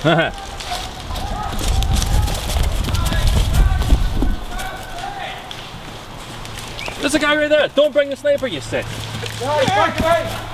There's a guy right there. Don't bring the sniper, you sick. Guys, back away.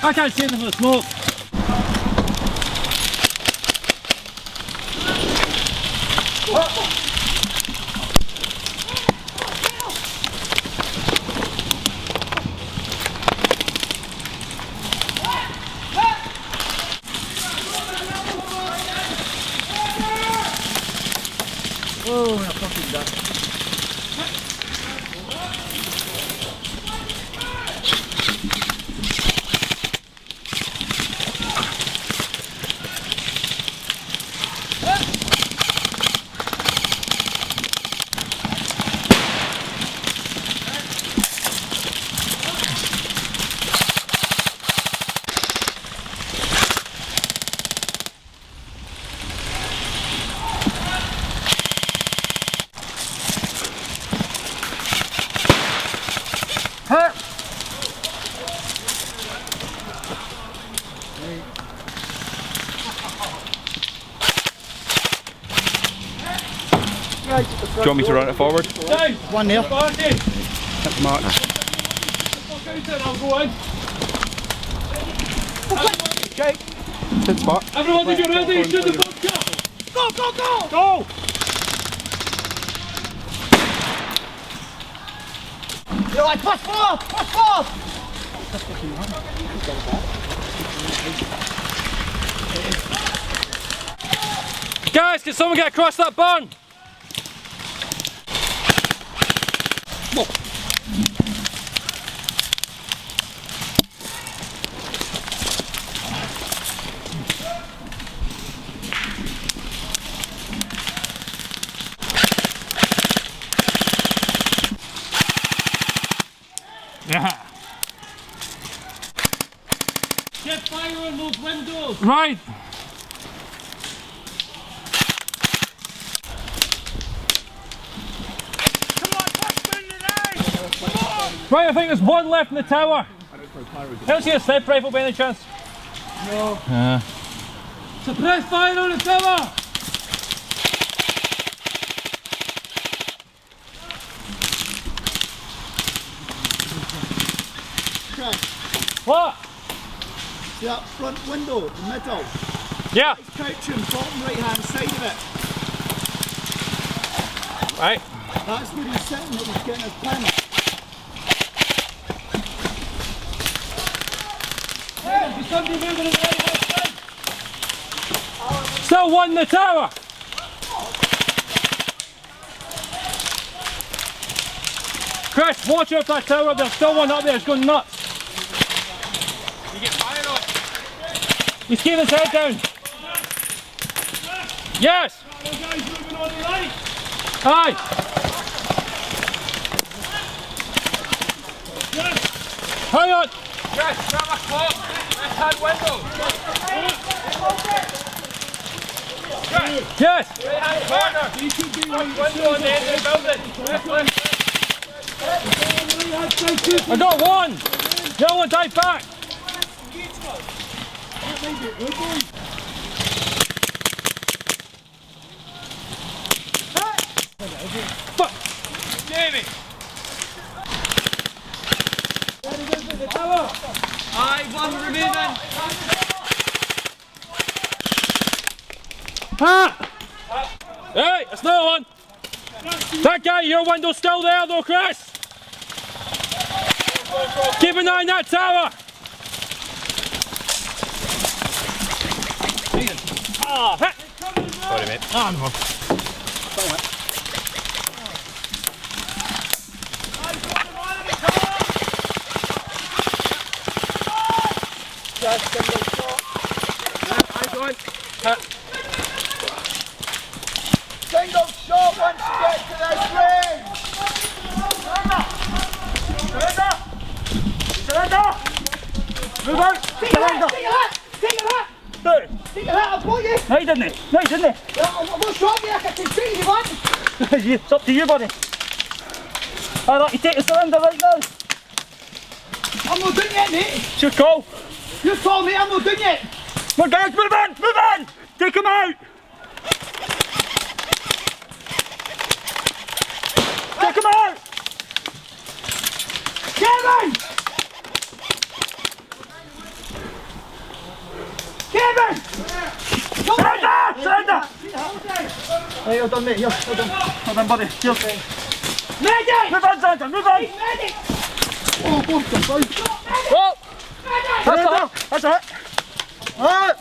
I can't see anything from the smoke. Oh, I'm fucking done. Do you want me to run it forward? One there. That's Mark. I'll go in. Okay. Good spot. Everyone, if you're ready, shoot the vodka. Go, go, go! Go! You're like, push forward! Push forward! Guys, can someone get across that barn? Whoa. Yeah. Get fire on those windows! Right. Right, I think there's one left in the tower. I don't see a sniper rifle by any chance. No. Suppress fire on the tower! What? See that front window, the middle? Yeah. It's crouching, bottom right hand side of it. Right. That's where he's sitting, that he's getting his pin. There's somebody moving in the right hand side. Still one in the tower. Chris, watch out for that tower. There's still one up there. It's going nuts. You get fire on. He's keeping his head down. Yes. The guy's moving on the right. Aye. Yes. Hang on. Yes, grab a clock. Left hand window. Yes. Right hand corner. He should be Left right. window on the end of the building. Left. I got one. The other one died back. Fuck. Jamie. Aye, one remaining. Hey, it's another one. That guy in your window's still there though, Chris. Keep an eye on that tower. Sorry, mate. No. Single shot once you get to this range. Move on. Take your hat! Take your hat! I've got you! No, he didn't. We'll shot you, I can see if you want. It's up to you, buddy. I'd like you take the cylinder right now. I'm not doing it, mate. It's your call. You told me I'm not doing it. Come on, guys, move in! Take him out! Take him out! Kevin! Surrender! Right, well done, mate. Here, well done. Well done, buddy. Here. Medic! Move on, Santa, move on! Medic! Oh, both them, both. Oh! Medic! That's it! Alright!